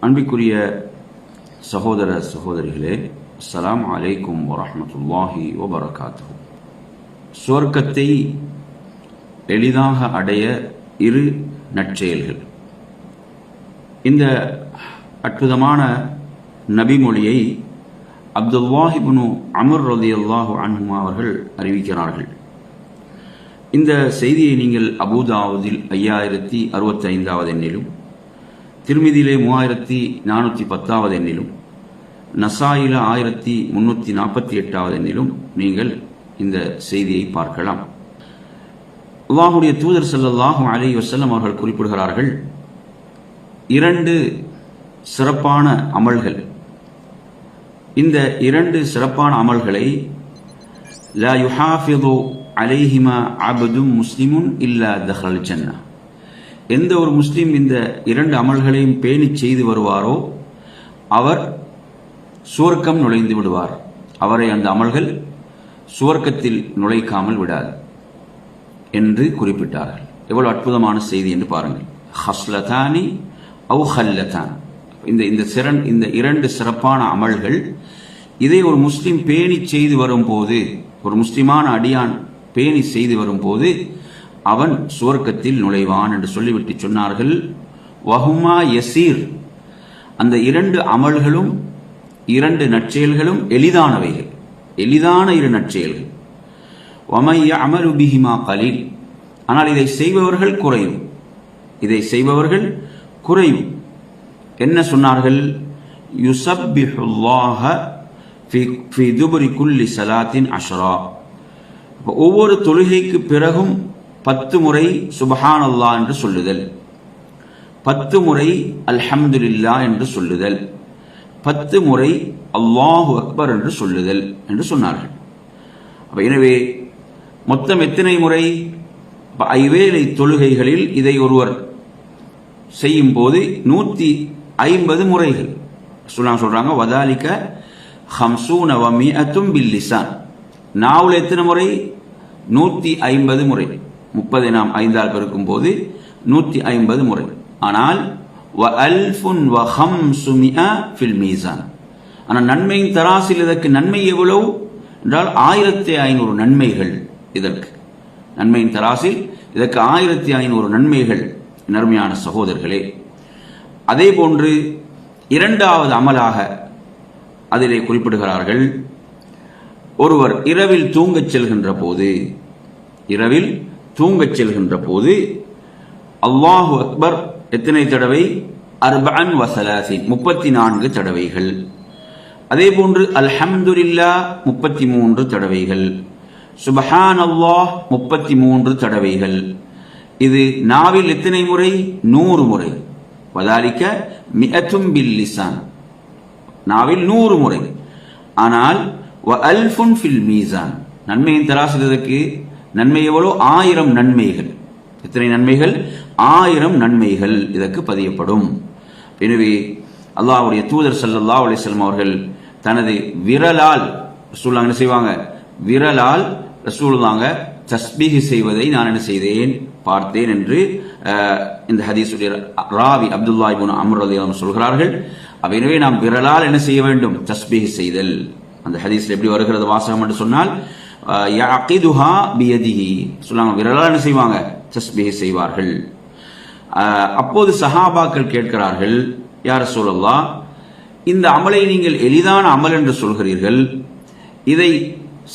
அன்பிற்குரிய சகோதர சகோதரிகளே, அஸ்ஸலாமு அலைக்கும் வரஹ்மத்துல்லாஹி வபரகாத்துஹு. சுவர்க்கத்தை எளிதாக அடைய இரு நற்செயல்கள். இந்த அற்புதமான நபிமொழியை அப்துல்லாஹ் இப்னு அம்ர் ரலியல்லாஹு அன்ஹு அவர்கள் அறிவிக்கிறார்கள். இந்த செய்தியை நீங்கள் அபூதாவுதில் 5065வது எண்ணிலும், திருமிதியிலே 3410வது எண்ணிலும், நசாயில 1348வது எண்ணிலும் நீங்கள் இந்த செய்தியை பார்க்கலாம். அல்லாஹ்வுடைய தூதர் ஸல்லல்லாஹு அலைஹி வஸல்லம் அவர்கள் குறிப்பிடுகிறார்கள், இரண்டு சிறப்பான அமல்கள். இந்த இரண்டு சிறப்பான அமல்களை லா யுஹாஃபிது அலைஹிமா அப்தும் முஸ்லிமுன் இல்லா தஹல் ஜன்னah. எந்த ஒரு முஸ்லிம் இந்த இரண்டு அமல்களையும் பேணி செய்து வருவாரோ அவர் சுவர்க்கம் நுழைந்து விடுவார். அவரை அந்த அமல்கள் சுவர்க்கத்தில் நுழைக்காமல் விடாது என்று குறிப்பிட்டார்கள். எவ்வளவு அற்புதமான செய்தி என்று பாருங்கள். ஹஸ்லதானி அவு ஹல்லதான். இந்த இரண்டு சிறப்பான அமல்கள், இதை ஒரு முஸ்லிம் பேணி செய்து வரும்போது, ஒரு முஸ்லிமான அடியான் பேணி செய்து வரும்போது அவன் சுவர்க்கத்தில் நுழைவான் என்று சொல்லிவிட்டு சொன்னார்கள், வஹுமா யசீர். அந்த இரண்டு அமல்களும் இரண்டு நற்செயல்களும் எளிதானவைகள், எளிதான இரு நற்செயல்கள். வமைய அமலு பிஹிமா கலீல். ஆனால் இதை செய்பவர்கள் குறையும், இதை செய்பவர்கள் குறையும். என்ன சொன்னார்கள்? யுஸப்பிஹுல்லாஹ ஃபி துபுரி குல்லி ஸலாத்தின் அஷ்ரா. ஒவ்வொரு தொழுகைக்கு பிறகும் 10 முறை சுப்ஹானல்லாஹ் என்று சொல்லுதல், 10 முறை அல்ஹம்துலில்லாஹ் என்று சொல்லுதல், 10 முறை அல்லாஹு அக்பர் என்று சொல்லுதல் என்று சொன்னார்கள். எனவே மொத்தம் எத்தனை முறை? 5 தொழுகைகளில் இதை ஒருவர் செய்யும் போது 150 முறைகள் சொல்றாங்க. வதாலிக 50 வ 100 பில் லிசான். நாவுல எத்தனை முறை? 150 முறை. 30 நாம் 5ஆல் பெருக்கும் போது 150 முறை. ஆனால் வ அல்ஃபுன் வ 500 ஃபில் மீசான். ஆனால் நன்மையின் தராசில் இதற்கு நன்மை எவ்வளவு என்றால் 1500 நன்மைகள். இதற்கு நன்மையின் தராசில் இதற்கு 1500 நன்மைகள். நறுமையான சகோதரர்களே, அதே போன்று இரண்டாவது அமலாக அதிலே குறிப்பிடுகிறார்கள், ஒருவர் இரவில் தூங்கச் செல்கின்ற போது, இரவில் தூங்கச் செல்கின்ற போது அல்லாஹு அக்பர் எத்தனை தடவை? 34 தடவைகள். அதே போன்று அல்ஹம்துலில்லாஹ் 33 தடவைகள், சுப்ஹானல்லாஹ் 33 தடவைகள். இது நாவில் எத்தனை முறை? 100 முறை. வதாலிக 100 பில் லிசான். நாவில் 100 முறை. ஆனால் வ அல்ஃபுன் ஃபில் மீசான். நன்மையின் தராசிற்கு நன்மை எவ்வளோ? 1000 நன்மைகள். எத்தனை நன்மைகள்? 1000 நன்மைகள் இதற்கு பதியப்படும். எனவே அல்லாஹ்வுடைய தூதர் ஸல்லல்லாஹு அலைஹி வஸல்லம் அவர்கள் தனது விரலால் ரசூலுல்லாஹ் என்ன செய்வாங்க? விரலால் ரசூலுல்லாஹ் தஸ்பீஹ் செய்வதை நான் என்ன செய்தேன்? பார்த்தேன் என்று இந்த ஹதீஸுடைய ராவி அப்துல்லாஹ் இப்னு அம்ர் ரலியல்லாஹு அன்ஹு சொல்கிறார்கள். எனவே நாம் விரலால் என்ன செய்ய வேண்டும்? தஸ்பீஹ் செய்தல். அந்த ஹதீஸ்ல எப்படி வருகிறது வாசகம் என்று சொன்னால், யஅகிதுஹா பியதிஹி. சொன்னாங்க விரலால் என்ன செய்வாங்க? தஸ்பீஹ் செய்வார்கள். அப்போது சஹாபாக்கள் கேட்கிறார்கள், யா ரசூலல்லாஹ், இந்த அமலை நீங்கள் எளிதான அமல் என்று சொல்கிறீர்கள், இதை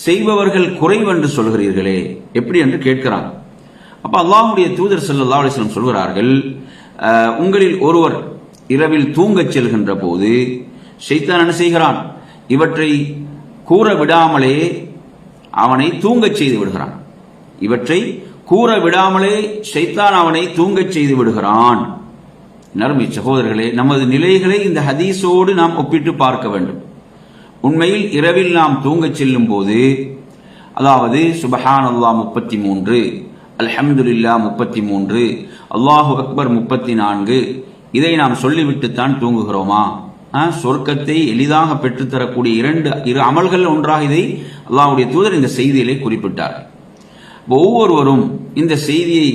செய்பவர்கள் குறைவு என்று சொல்கிறீர்களே, எப்படி என்று கேட்கிறாங்க. அப்ப அல்லாஹ்வுடைய தூதர் ஸல்லல்லாஹு அலைஹி வஸல்லம் சொல்கிறார்கள், உங்களில் ஒருவர் இரவில் தூங்கச் செல்கின்ற போது ஷைத்தான் என்ன செய்கிறான்? இவற்றை கூற விடாமலே அவனை தூங்கச் செய்து விடுகிறான். இவற்றை கூற விடாமலே ஷைத்தான் அவனை தூங்கச் செய்து விடுகிறான். நறுமை சகோதரர்களே, நமது நிலைகளை இந்த ஹதீஸோடு நாம் ஒப்பிட்டு பார்க்க வேண்டும். உண்மையில் இரவில் நாம் தூங்கச் செல்லும் போது, அதாவது சுப்ஹானல்லாஹ் 33, அல்ஹம்துலில்லாஹ் 33, அல்லாஹு அக்பர் 34, இதை நாம் சொல்லிவிட்டுத்தான் தூங்குகிறோமா? சொர்க்கத்தை எளிதாக பெற்றுத்தரக்கூடிய இரு அமல்கள் ஒன்றாக இதை அல்லாஹ்வுடைய தூதர் இந்த செய்தியிலே குறிப்பிட்டார். ஒவ்வொருவரும் இந்த செய்தியை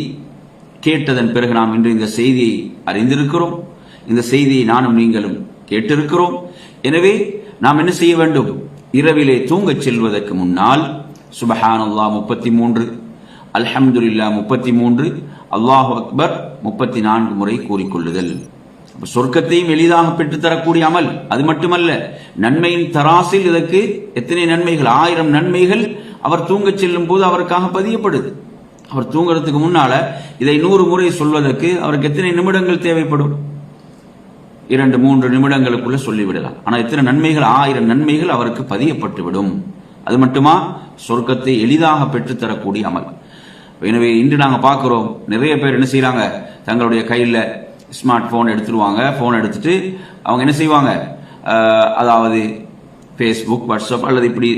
கேட்டதன் பிறகு நாம் இன்று இந்த செய்தியை அறிந்திருக்கிறோம். இந்த செய்தியை நானும் நீங்களும் கேட்டிருக்கிறோம். எனவே நாம் என்ன செய்ய வேண்டும்? இரவிலே தூங்கச் செல்வதற்கு முன்னால் சுபஹானல்லாஹ் 33, அல்ஹம்துலில்லாஹ் 33, அல்லாஹு அக்பர் 34 முறை கூறிக்கொள்ளுதல். சொர்க்கத்தையும் எளிதாக பெற்றுத்தரக்கூடிய அமல். அது மட்டுமல்ல, நன்மையின் தராசில் இதற்கு எத்தனை நன்மைகள், 1000 நன்மைகள் அவர் தூங்கச் செல்லும் போது அவருக்காக பதியப்படுது. அவர் தூங்குறதுக்கு முன்னால இதை 100 முறை சொல்வதற்கு அவருக்கு எத்தனை நிமிடங்கள் தேவைப்படும்? 2-3 நிமிடங்களுக்குள்ள சொல்லிவிடலாம். ஆனால் எத்தனை நன்மைகள், 1000 நன்மைகள் அவருக்கு பதியப்பட்டுவிடும். அது மட்டுமா, சொர்க்கத்தை எளிதாக பெற்றுத்தரக்கூடிய அமல். எனவே இன்று நாங்கள் பார்க்கிறோம், நிறைய பேர் என்ன செய்யறாங்க, தங்களுடைய கையில் ஸ்மார்ட் போன் எடுத்துருவாங்க. போன் எடுத்துட்டு அவங்க என்ன செய்வாங்க, அதாவது ஃபேஸ்புக், வாட்ஸ்அப் அல்லது இப்படி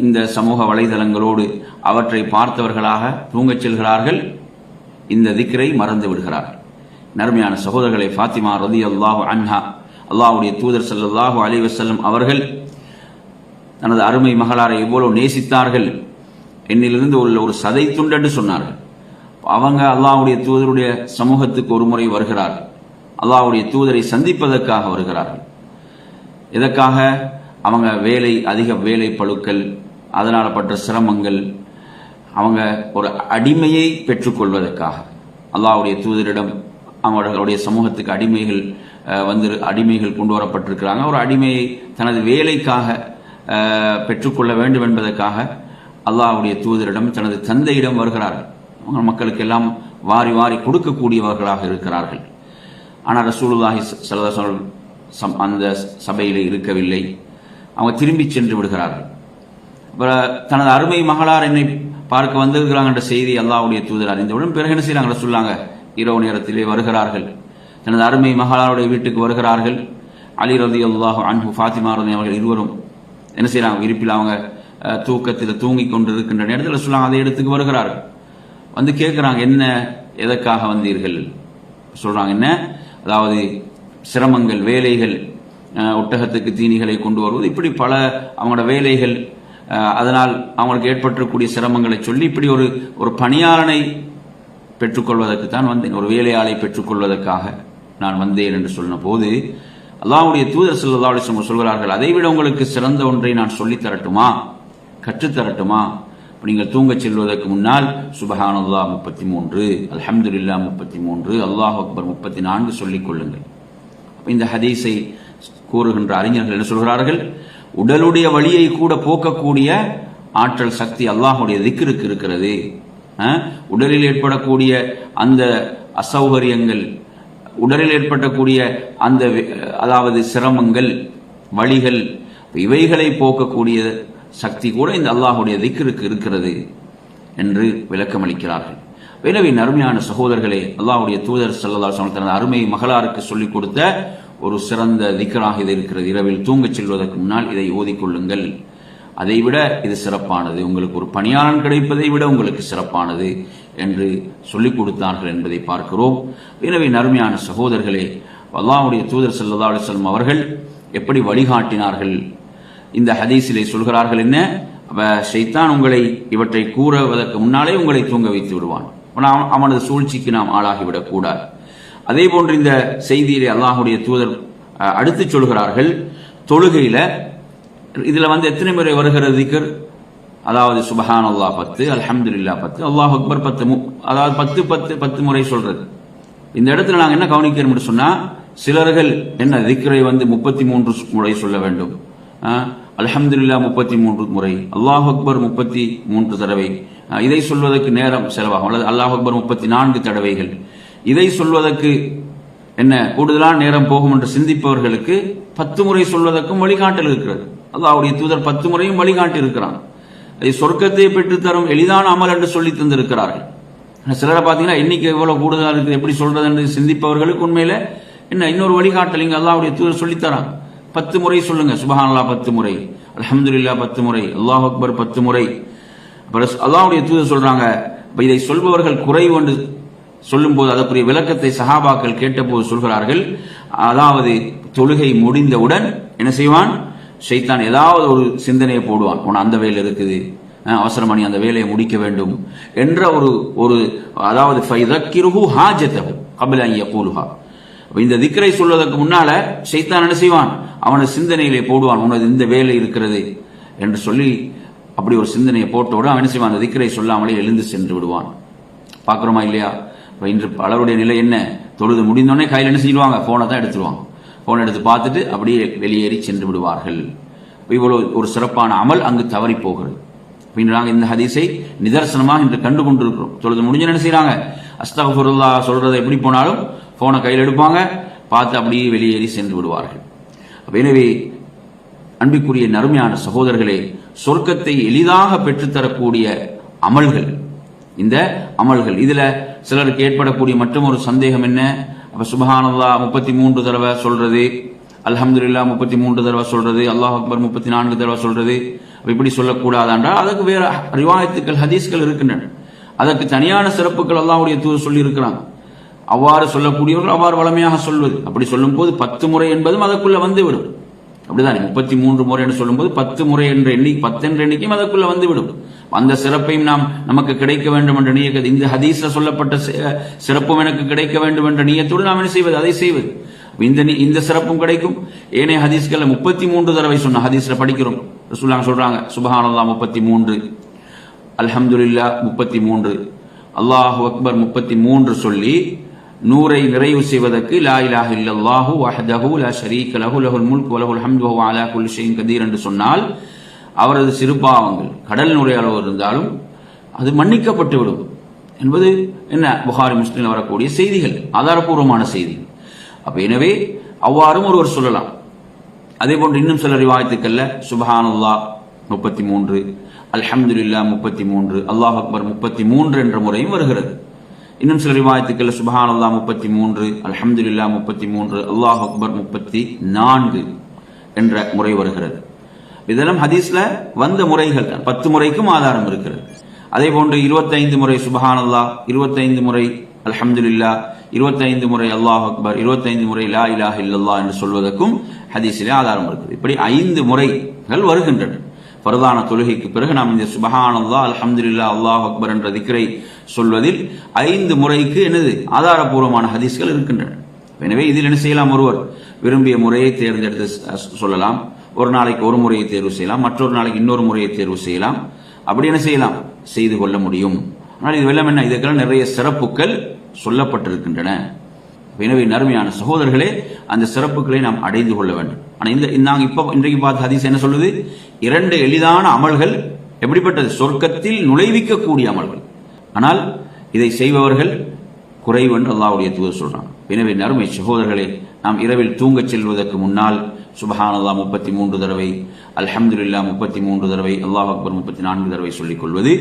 இந்த சமூக வலைதளங்களோடு அவற்றை பார்த்தவர்களாக தூங்கச் செல்கிறார்கள். இந்த திக்ரை மறந்து விடுகிறார்கள். நறுமையான சகோதரர்களை, ஃபாத்திமா ரலியல்லாஹு அன்ஹா, அல்லாஹ்வுடைய தூதர் ஸல்லல்லாஹு அலைஹி வஸல்லம் அவர்கள் தனது அருமை மகளாரை எவ்வளவு நேசித்தார்கள். என்னிலிருந்து ஒரு சதை துண்டு என்று சொன்னார்கள். அவங்க அல்லாஹ்வுடைய தூதருடைய சமூகத்துக்கு ஒரு முறை வருகிறார்கள். அல்லாஹ்வுடைய தூதரை சந்திப்பதற்காக வருகிறார்கள். எதற்காக? அவங்க அதிக வேலை பளுக்கள், அதனால் பட்ட சிரமங்கள், அவங்க ஒரு அடிமையை பெற்றுக்கொள்வதற்காக அல்லாஹ்வுடைய தூதரிடம் அவங்களுடைய சமூகத்துக்கு அடிமைகள் கொண்டு வரப்பட்டிருக்கிறாங்க. ஒரு அடிமையை தனது வேலைக்காக பெற்றுக்கொள்ள வேண்டும் என்பதற்காக அல்லாஹ்வுடைய தூதரிடம் தனது தந்தையிடம் வருகிறார்கள். அவங்க மக்களுக்கு எல்லாம் வாரி வாரி கொடுக்கக்கூடியவர்களாக இருக்கிறார்கள். ஆனால் ரசூலுல்லாஹி ஸல்லல்லாஹு அலைஹி வஸல்லம் அந்த சபையிலே இருக்கவில்லை. அவங்க திரும்பி சென்று விடுகிறார்கள். தனது அருமை மகளார் என்னை பார்க்க வந்திருக்கிறாங்க என்ற செய்தி அல்லாஹ்வுடைய தூதர் அறிந்தவுடன் பிறகு என்ன செய்யறாங்க, சொல்லாங்க இரவு நேரத்திலே வருகிறார்கள். தனது அருமை மகளாருடைய வீட்டுக்கு வருகிறார்கள். அலி ரலியல்லாஹு அன்ஹு, ஃபாத்திமா ரலியல்லாஹு அவர்கள் இருவரும் என்ன செய்யறாங்க, விரிப்பில் அவங்க தூக்கத்தில் தூங்கி கொண்டிருக்கின்ற நேரத்தில் சொல்லாங்க அதே இடத்துக்கு வருகிறார்கள். வந்து கேட்கிறாங்க, என்ன, எதற்காக வந்தீர்கள்? சொல்றாங்க, என்ன, அதாவது சிரமங்கள், வேலைகள், ஒட்டகத்துக்கு தீனிகளை கொண்டு வருவது, இப்படி பல அவங்களோட வேலைகள், அதனால் அவங்களுக்கு ஏற்பட்டிருக்கூடிய சிரமங்களை சொல்லி இப்படி ஒரு பணியாளனை பெற்றுக்கொள்வதற்கு தான் வந்தேன், ஒரு வேலையாளை பெற்றுக்கொள்வதற்காக நான் வந்தேன் என்று சொன்ன போது அல்லாஹ்வுடைய தூதர் ஸல்லல்லாஹு அலைஹி வஸல்லம் சொல்கிறார்கள், அதைவிட உங்களுக்கு சிறந்த ஒன்றை நான் சொல்லித் தரட்டுமா, கற்றுத்தரட்டுமா? நீங்கள் தூங்கச் செல்வதற்கு முன்னால் சுபஹானல்லாஹ் 33, அல்ஹம்துலில்லாஹ் 33, அல்லாஹு அக்பர் 34 சொல்லிக் கொள்ளுங்கள். இந்த ஹதீஸை கூறுகின்ற அறிஞர்கள் என்ன சொல்கிறார்கள், உடலுடைய வலியை கூட போக்கக்கூடிய ஆற்றல் சக்தி அல்லாஹ்வுடைய திக்ருக்கு இருக்கிறது. உடலில் ஏற்படக்கூடிய அந்த அசௌகரியங்கள், உடலில் ஏற்படக்கூடிய அந்த அதாவது சிரமங்கள், வலிகள், இவைகளை போக்கக்கூடிய சக்தி கூட இந்த அல்லாஹ்வுடைய திக்ருக்கு இருக்கிறது என்று விளக்கமளிக்கிறார்கள். எனவே அருமையான சகோதரர்களே, அல்லாஹ்வுடைய தூதர் ஸல்லல்லாஹு அலைஹி வஸல்லம் தனது அருமை மகளாருக்கு சொல்லிக் கொடுத்த ஒரு சிறந்த திக்ராக இது இருக்கிறது. இரவில் தூங்கச் செல்வதற்கு முன்னால் இதை ஓதிக்கொள்ளுங்கள். அதைவிட இது சிறப்பானது, உங்களுக்கு ஒரு பணியாளன் கிடைப்பதை விட உங்களுக்கு சிறப்பானது என்று சொல்லிக் கொடுத்தார்கள் என்பதை பார்க்கிறோம். எனவே அருமையான சகோதரர்களே, அல்லாஹ்வுடைய தூதர் ஸல்லல்லாஹு அலைஹி வஸல்லம் அவர்கள் எப்படி வழிகாட்டினார்கள்? இந்த ஹதீஸிலே சொல்கிறார்கள், என்ன, ஷைத்தான் உங்களை இவற்றை கூறுவதற்கு முன்னாலே உங்களை தூங்க வைத்து விடுவான். அவனது சூழ்ச்சிக்கு நாம் ஆளாகிவிடக் கூடாது. அதே போன்று இந்த செய்தியிலே அல்லாஹ்வுடைய தூதர் அடுத்து சொல்கிறார்கள், தொழுகையில இதுல எத்தனை முறை வருகிறது திக்ர்? அதாவது சுபஹானல்லாஹ் 10, அல்ஹம்துலில்லாஹ் 10, அல்லாஹு அக்பர் 10, அதாவது 10 முறை சொல்றது. இந்த இடத்துல நாங்கள் என்ன கவனிக்கிறோம் சொன்னா, சிலர்கள் என்ன திக்ரை 33 முறை சொல்ல வேண்டும், அல்ஹம்துலில்லாஹ் 33 முறை, அல்லாஹு அக்பர் 33 தடவை, இதை சொல்வதற்கு நேரம் செலவாகும். அல்லது அல்லாஹு அக்பர் 34 தடவைகள், இதை சொல்வதற்கு என்ன கூடுதலான நேரம் போகும் என்று சிந்திப்பவர்களுக்கு 10 முறை சொல்வதற்கும் வழிகாட்டல் இருக்கிறது. அல்லாஹ்வுடைய தூதர் 10 முறையும் வழிகாட்டி இருக்கிறான். அதை சொர்க்கத்தை பெற்றுத்தரும் எளிதான அமல் என்று சொல்லி தந்திருக்கிறார்கள். சிலரை பார்த்தீங்கன்னா எண்ணிக்கை எவ்வளவு கூடுதலாக இருக்குது, எப்படி சொல்றது என்று சிந்திப்பவர்களுக்கு உண்மையில என்ன இன்னொரு வழிகாட்டல் இங்க அல்லாஹ்வுடைய தூதர் சொல்லித்தரான். 10 முறை சொல்லுங்க, சுபஹானல்லாஹ் 10 முறை, அல்ஹம்துலில்லாஹ் 10 முறை, அல்லாஹு அக்பர் 10 முறை. அல்லாஹ்வுடைய தூதர் சொல்றாங்க, இதை சொல்பவர்கள் குறைவு என்று சொல்லும் போது அதற்குரிய விளக்கத்தை சஹாபாக்கள் கேட்டபோது சொல்கிறார்கள், அதாவது தொழுகை முடிந்தவுடன் என்ன செய்வான், ஷைத்தான் ஏதாவது ஒரு சிந்தனையை போடுவான், அந்த வேலை இருக்குது, அவசரமணி அந்த வேலையை முடிக்க வேண்டும் என்ற ஒரு அதாவது ஃபைதக்கிருஹு ஹாஜதஹு கப்ல அன் யகூலுஹா, இந்த திக்ரை சொல்வதற்கு முன்னால ஷைத்தான் என்ன செய்வான், அவனது சிந்தனையிலே போடுவான், உனது இந்த வேலை இருக்கிறது என்று சொல்லி அப்படி ஒரு சிந்தனையை போட்டோடு அவன் என்ன செய்வான், அந்த திக்ரை சொல்லாமலே எழுந்து சென்று விடுவான். பார்க்குறோமா இல்லையா? இன்று பலருடைய நிலை என்ன, தொழுது முடிந்தோடனே கையில் என்ன செய்வாங்க, போனை தான் எடுத்துருவாங்க. போனை எடுத்து பார்த்துட்டு அப்படியே வெளியேறி சென்று விடுவார்கள். இவ்வளவு ஒரு சிறப்பான அமல் அங்கு தவறி போகிறது. நாங்கள் இந்த ஹதீஸை நிதர்சனமாக இன்று கண்டு கொண்டிருக்கிறோம். தொழுது முடிஞ்சு என்ன செய்யறாங்க, அஸ்தக்ஃபிருல்லாஹ் சொல்றதை எப்படி போனாலும் போனை கையில் எடுப்பாங்க, பார்த்து அப்படியே வெளியேறி சென்று விடுவார்கள். எனவே அன்பிற்குரிய நறுமையான சகோதரர்களே, சொர்க்கத்தை எளிதாக பெற்றுத்தரக்கூடிய அமல்கள் இந்த அமல்கள். இதுல சிலருக்கு ஏற்படக்கூடிய மற்றும் ஒரு சந்தேகம் என்ன, அப்ப சுப்ஹானல்லாஹ் 33 தடவை சொல்றது, அல்ஹம்துலில்லாஹ் 33 தடவை சொல்றது, அல்லாஹ் அக்பர் 34 தடவை சொல்றது, இப்படி சொல்லக்கூடாதான்றால் அதற்கு வேற ரிவாயத்துக்கள் ஹதீஸ்கள் இருக்கின்றன. அதற்கு தனியான சிறப்புகள் அல்லாஹ்வுடைய தூதர் சொல்லி இருக்கிறாங்க. அவ்வாறு சொல்லக்கூடியவர்கள் அவ்வாறு வளமையாக சொல்வது. அப்படி சொல்லும் போது 10 முறை என்பதும் அதற்குள்ள வந்துவிடும். அப்படிதான் 33 முறை என்று சொல்லும் போது 10 முறை என்ற எண்ணிக்கை, 10 என்ற எண்ணிக்கையும் அதற்குள்ள வந்துவிடும். அந்த சிறப்பையும் நாம் நமக்கு கிடைக்க வேண்டும் என்ற நியத்து, இந்த ஹதீஸ்ல சொல்லப்பட்ட சிறப்பும் எனக்கு கிடைக்க வேண்டும் என்ற நியத்தோடு நாம் என்ன செய்வது, அதை செய்வது. இந்த சிறப்பும் கிடைக்கும். ஏனைய ஹதீஸ்கள் 33 தடவை சொன்ன ஹதீஸ்ல படிக்கிறோம். ரசூலுல்லாஹ் சொல்றாங்க, சுப்ஹானல்லாஹ் 33, அல்ஹம்துலில்லாஹ் 33, அல்லாஹு அக்பர் 33 சொல்லி 100ஐ நிறைவு செய்வதற்கு லா இலாஹ இல்லல்லாஹு வஹ்தஹு லா ஷரீக லஹு லஹுல் முல்கு வ லஹுல் ஹம்து வஹுவ அலா குல்லி ஷைஇன் கதீர் என்று சொன்னால் அவரது சிறுபாவங்கள் கடல் நுரையளவு இருந்தாலும் அது மன்னிக்கப்பட்டு விடும் என்பது என்ன, புகாரி முஸ்லிமில் வரக்கூடிய செய்திகள், ஆதாரபூர்வமான செய்தி. அப்ப எனவே அவ்வாறும் ஒருவர் சொல்லலாம். அதே போன்று இன்னும் சில ரிவாயத்துக்கள்ல சுப்ஹானல்லாஹ் 33, அல்ஹம்துலில்லாஹ் 33, அல்லாஹ் அக்பர் 33 என்ற முறையும் வருகிறது. இன்னும் சில ரிவாயத்துக்கள் சுப்ஹானல்லாஹ் 33, அல்ஹம்துலில்லாஹ் 33, அல்லாஹ் அக்பர் 34 என்ற முறை வருகிறது. இதெல்லாம் ஹதீஸ்ல வந்த முறைகள் தான். 10 முறைக்கும் ஆதாரம் இருக்கிறது. அதே போன்று 25 முறை சுப்ஹானல்லாஹ், 25 முறை அல்ஹம்துலில்லாஹ், 25 முறை அல்லாஹ் அக்பர், 25 முறை லா இலாஹ இல்லல்லாஹ் என்று சொல்வதற்கும் ஹதீஸிலே ஆதாரம் இருக்குது. இப்படி 5 முறைகள் வருகின்றன. பரதான தொழுகைக்கு பிறகு நாம் இந்த சுப்ஹானல்லாஹ், அல்ஹம்துலில்லாஹ், அல்லாஹ் அக்பர் என்ற திக்ரை சொல்வதில் 5 முறைக்கு என்னது ஆதாரபூர்வமான ஹதீஸ்கள் இருக்கின்றன. எனவே இதில் என்ன செய்யலாம், ஒருவர் விரும்பிய முறையை தேர்ந்தெடுத்து சொல்லலாம். ஒரு நாளைக்கு ஒரு முறையை தேர்வு செய்யலாம், மற்றொரு நாளைக்கு இன்னொரு முறையை தேர்வு செய்யலாம். அப்படி என்ன செய்யலாம், செய்து கொள்ள முடியும். ஆனால் இது வெள்ளம் என்ன, இதற்கெல்லாம் நிறைய சிறப்புகள் சொல்லப்பட்டிருக்கின்றன. எனவே நறுமையான சகோதரர்களே, அந்த சிறப்புகளை நாம் அடைந்து கொள்ள வேண்டும். ஆனால் நாங்கள் இப்போ இன்றைக்கு பார்த்த ஹதீஸ் என்ன சொல்லுது, 2 எளிதான அமல்கள், எப்படிப்பட்டது, சொர்க்கத்தில் நுழைவிக்கக்கூடிய அமல்கள். ஆனால் இதை செய்பவர்கள் குறைவு என்று அல்லாஹ்வுடைய தூதர் சொல்றாங்க. எனவே நறுமை சகோதரர்களே, நாம் இரவில் தூங்கச் செல்வதற்கு முன்னால் சுப்ஹானல்லாஹ் 33 தடவை, அல்ஹம்துலில்லாஹ் 33 தடவை, அல்லாஹ் அக்பர் 34 தடவை சொல்லிக் கொள்வது.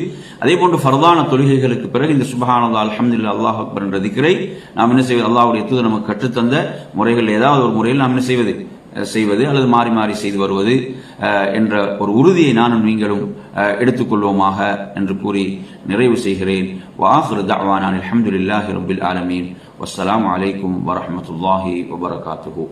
அதே போன்று ஃபர்தான தொழுகைகளுக்கு பிறகு இந்த சுப்ஹானல்லாஹ், அல்ஹம்துலில்லாஹ், அல்லாஹ் அக்பர் என்ற திக்ரை நாம் என்ன செய்வது, அல்லாஹ்வுடைய தூதர் நமக்கு கற்றுத்தந்த முறைகள் ஏதாவது ஒரு முறையில் நாம் என்ன செய்வது அல்லது மாறி மாறி செய்து வருவது என்ற ஒரு உறுதியை நானும் நீங்களும் எடுத்துக்கொள்வோமாக என்று கூறி நிறைவு செய்கிறேன். வஆகிரு தஅவானா அல்ஹம்துலில்லாஹி ரப்பில் ஆலமீன். வஸ்ஸலாமு அலைக்கும் வரஹ்மத்துல்லாஹி வபரகாத்துஹு.